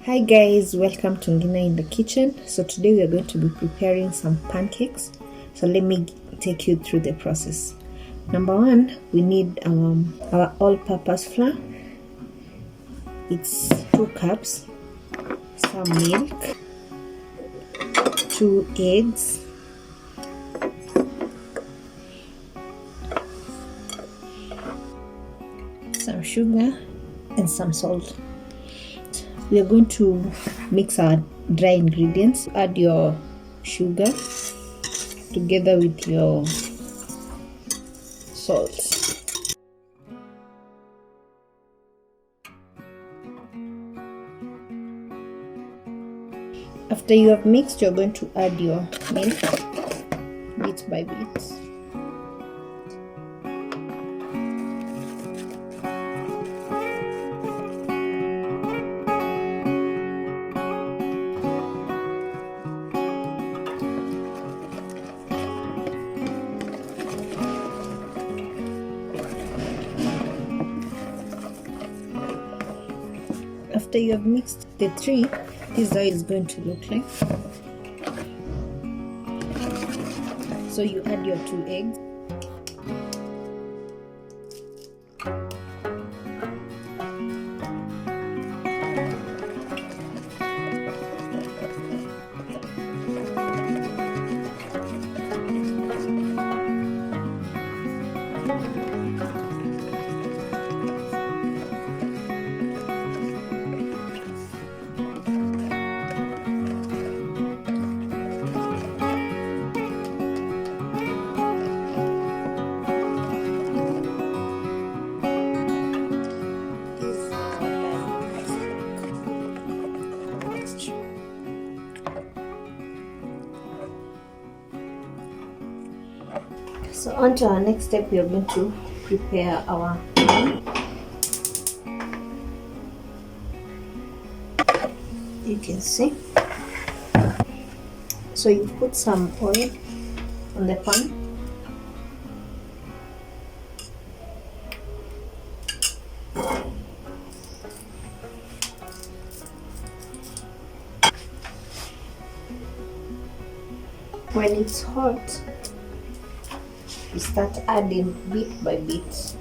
Hi guys, welcome to Ngina in the kitchen. So today we are going to be preparing some pancakes. So let me take you through the process. Number one, we need our all-purpose flour. It's 2 cups, some milk, 2 eggs, some sugar, and some salt. We are going to mix our dry ingredients. Add your sugar together with your salt. After you have mixed, you're going to add your milk bit by bit. After you have mixed the three, this is how it's going to look like. So you add your 2 eggs. So on to our next step, we are going to prepare our pan. You can see. So you put some oil on the pan. When it's hot, you start adding bit by bit.